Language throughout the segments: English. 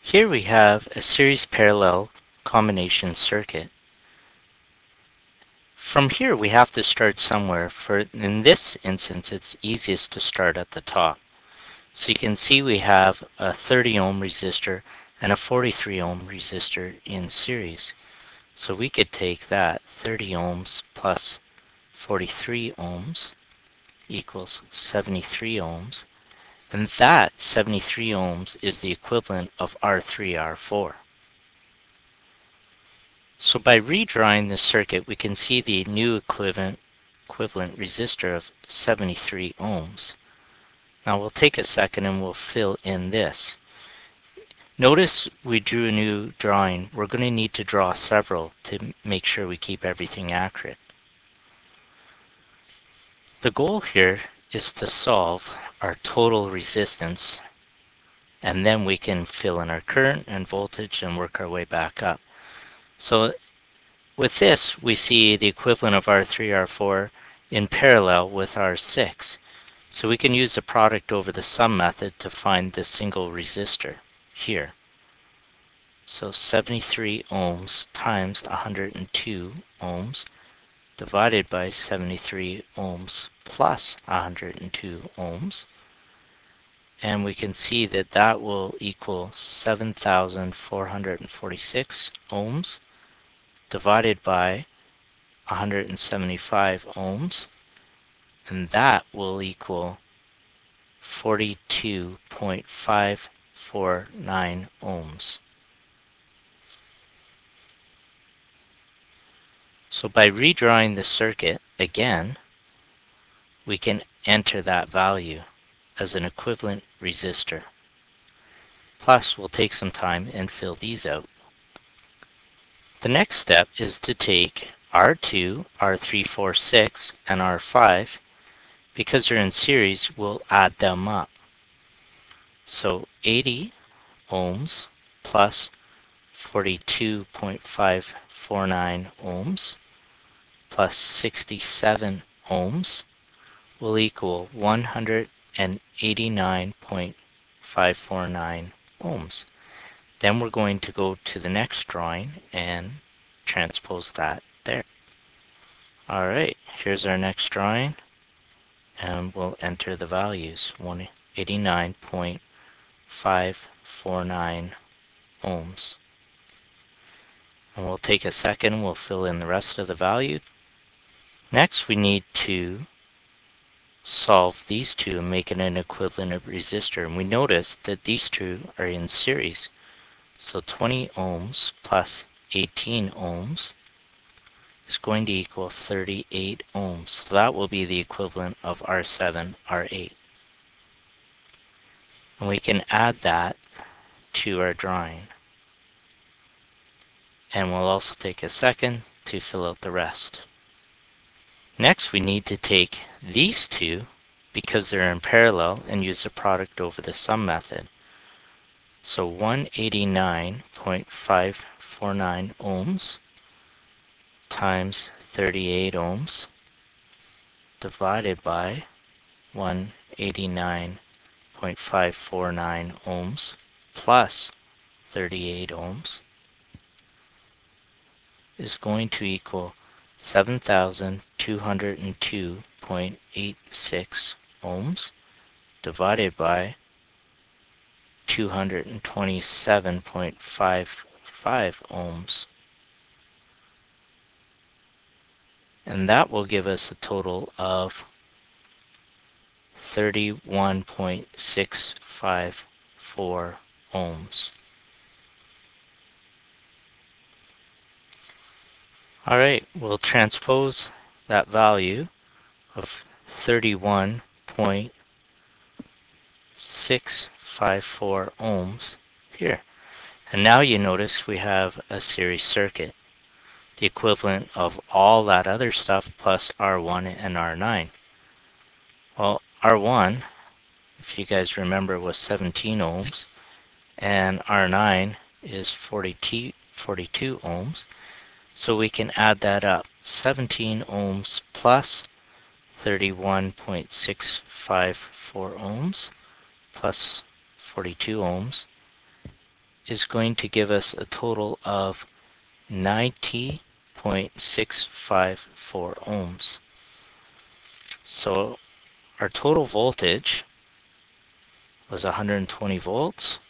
Here we have a series parallel combination circuit. From here we have to start somewhere. In this instance, it's easiest to start at the top. So you can see we have a 30 ohm resistor and a 43 ohm resistor in series. So we could take that 30 ohms plus 43 ohms equals 73 ohms. And that 73 ohms is the equivalent of R3, R4. So by redrawing the circuit, we can see the new equivalent resistor of 73 ohms. Now we'll take a second and we'll fill in this. Notice we drew a new drawing. We're going to need to draw several to make sure we keep everything accurate. The goal here is to solve our total resistance, and then we can fill in our current and voltage and work our way back up. So with this, we see the equivalent of R3, R4 in parallel with R6. So we can use the product over the sum method to find the single resistor here. So 73 ohms times 102 ohms divided by 73 ohms plus 102 ohms. And we can see that that will equal 7,446 ohms divided by 175 ohms. And that will equal 42.549 ohms. So by redrawing the circuit again, we can enter that value as an equivalent resistor. Plus, we'll take some time and fill these out. The next step is to take R2, R3, 4, 6, and R5. Because they're in series, we'll add them up. So 80 ohms plus 42.549 ohms plus 67 ohms will equal 189.549 ohms. Then we're going to go to the next drawing and transpose that there. Alright, here's our next drawing, and we'll enter the values, 189.549 ohms. And we'll take a second, we'll fill in the rest of the value. Next we need to solve these two and make it an equivalent resistor. And we notice that these two are in series. So 20 ohms plus 18 ohms is going to equal 38 ohms. So that will be the equivalent of R7, R8. And we can add that to our drawing. And we'll also take a second to fill out the rest. Next we need to take these two, because they're in parallel, and use the product over the sum method. So 189.549 ohms times 38 ohms divided by 189.549 ohms plus 38 ohms is going to equal 7,202.86 ohms divided by 227.55 ohms. And that will give us a total of 31.654 ohms. Alright, we'll transpose that value of 31.654 ohms here. And now you notice we have a series circuit, the equivalent of all that other stuff plus R1 and R9. Well, R1, if you guys remember, was 17 ohms, and R9 is 42 ohms. So we can add that up. 17 ohms plus 31.654 ohms plus 42 ohms is going to give us a total of 90.654 ohms. So our total voltage was 120 volts.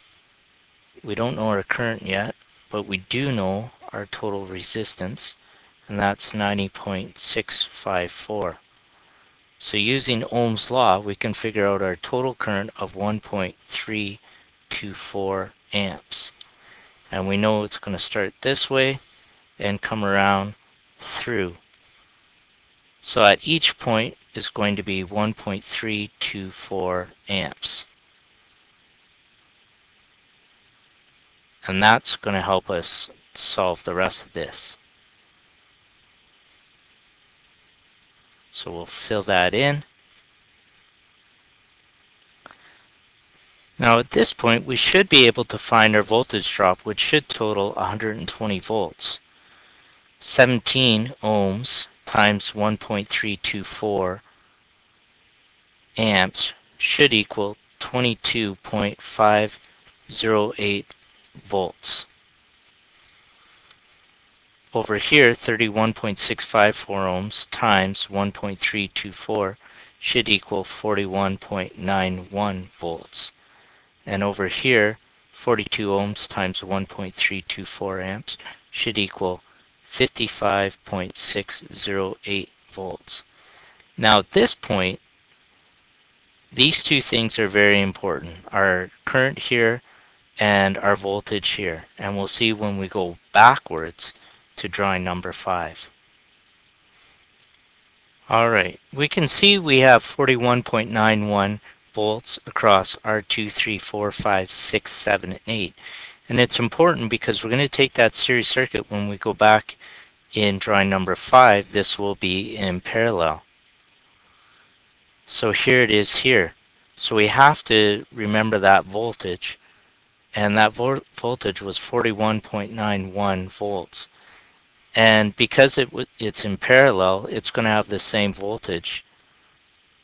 We don't know our current yet, but we do know our total resistance, and that's 90.654. So using Ohm's law, we can figure out our total current of 1.324 amps. And we know it's going to start this way and come around through. So at each point is going to be 1.324 amps. And that's going to help us solve the rest of this. So we'll fill that in. Now at this point, we should be able to find our voltage drop, which should total 120 volts. 17 ohms times 1.324 amps should equal 22.508 volts. Over here, 31.654 ohms times 1.324 should equal 41.91 volts. And over here, 42 ohms times 1.324 amps should equal 55.608 volts. Now at this point, these two things are very important. Our current here and our voltage here. And we'll see when we go backwards to drawing number 5. Alright, we can see we have 41.91 volts across our 2, 3, 4, 5, 6, 7, and 8. And it's important because we're going to take that series circuit when we go back in drawing number 5. This will be in parallel. So here it is here. So we have to remember that voltage. And that voltage was 41.91 volts. And because it's in parallel, it's going to have the same voltage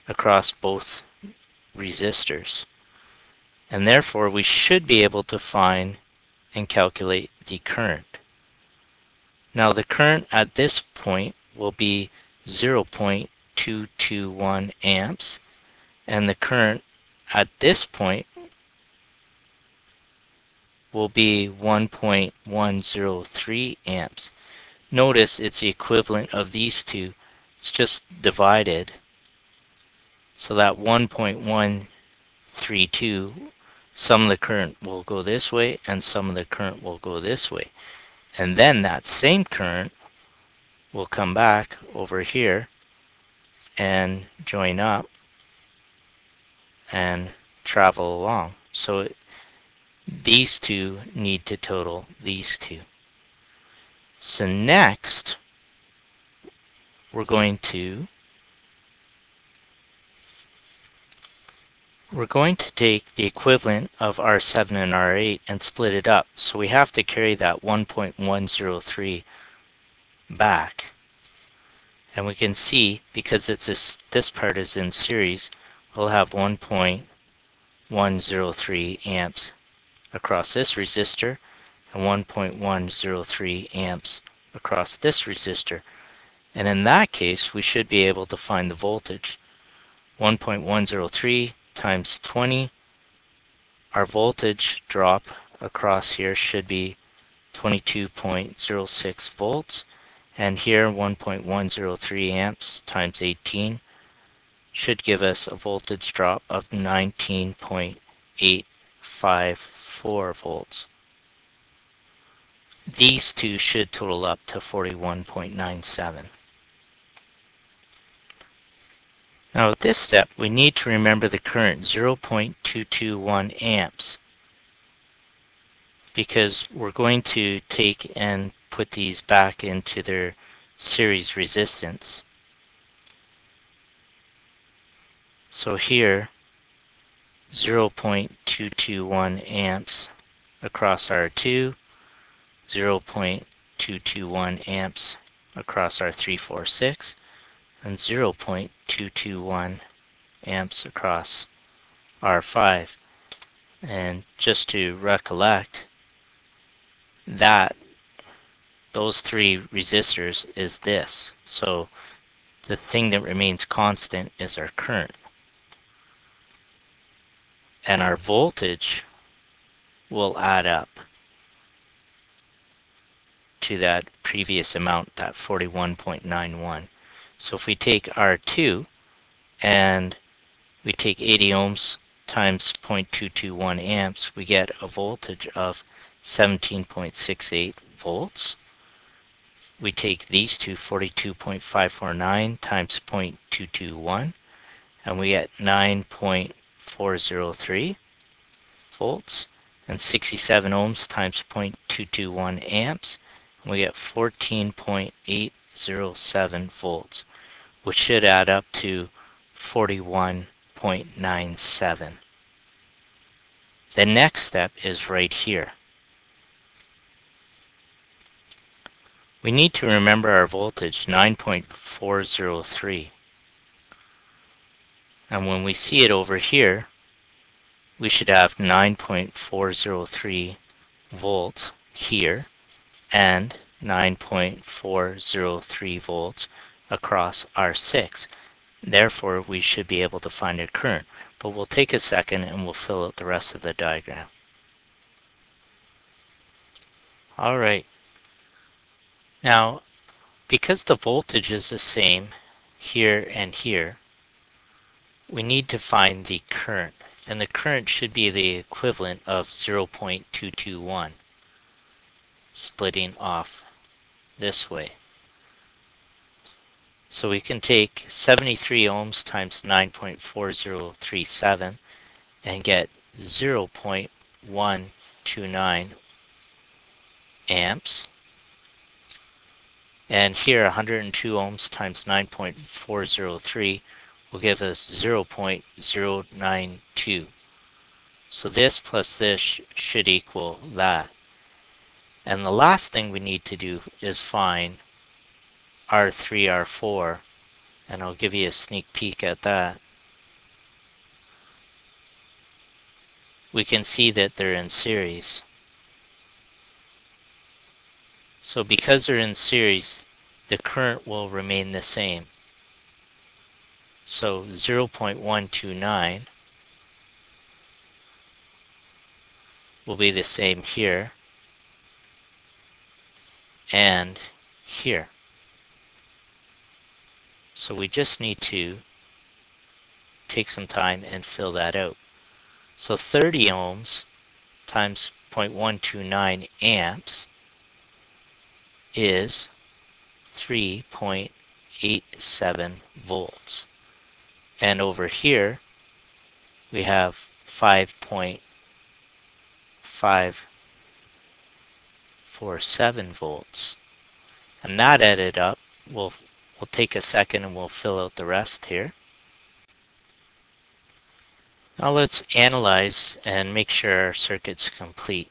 across both resistors. And therefore, we should be able to find and calculate the current. Now, the current at this point will be 0.221 amps, and the current at this point will be 1.103 amps. Notice it's the equivalent of these two. It's just divided. So that 1.132, some of the current will go this way and some of the current will go this way. And then that same current will come back over here and join up and travel along. So these two need to total these two. So next, we're going to take the equivalent of R7 and R8 and split it up. So we have to carry that 1.103 back. And we can see, because this part is in series, we'll have 1.103 amps across this resistor and 1.103 amps across this resistor. And in that case, we should be able to find the voltage. 1.103 times 20. Our voltage drop across here should be 22.06 volts. And here 1.103 amps times 18 should give us a voltage drop of 19.854 volts. These two should total up to 41.97. Now at this step, we need to remember the current 0.221 amps, because we're going to take and put these back into their series resistance. So here, 0.221 amps across R2, 0.221 amps across R3, 4, 6, and 0.221 amps across R5. And just to recollect, those three resistors is this. So the thing that remains constant is our current. And our voltage will add up to that previous amount, that 41.91. So if we take R2 and we take 80 ohms times 0.221 amps, we get a voltage of 17.68 volts. We take these two, 42.549 times 0.221, and we get 9.403 volts, and 67 ohms times 0.221 amps, and we get 14.807 volts, which should add up to 41.97. The next step is right here. We need to remember our voltage, 9.403. And when we see it over here, we should have 9.403 volts here and 9.403 volts across R6. Therefore, we should be able to find a current. But we'll take a second and we'll fill out the rest of the diagram. All right. Now, because the voltage is the same here and here, we need to find the current. And the current should be the equivalent of 0.221, splitting off this way. So we can take 73 ohms times 9.4037 and get 0.129 amps. And here 102 ohms times 9.403 will give us 0.092. So this plus this should equal that. And the last thing we need to do is find R3, R4, and I'll give you a sneak peek at that. We can see that they're in series. So because they're in series, the current will remain the same. So 0.129 will be the same here and here. So we just need to take some time and fill that out. So 30 ohms times 0.129 amps is 3.87 volts. And over here we have 5.547 volts. And that added up, we'll take a second and we'll fill out the rest here. Now let's analyze and make sure our circuit's complete.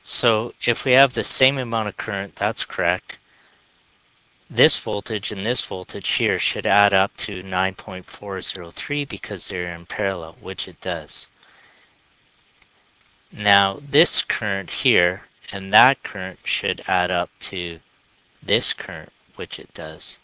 So if we have the same amount of current, that's correct. This voltage and this voltage here should add up to 9.403 because they're in parallel, which it does. Now this current here and that current should add up to this current, which it does.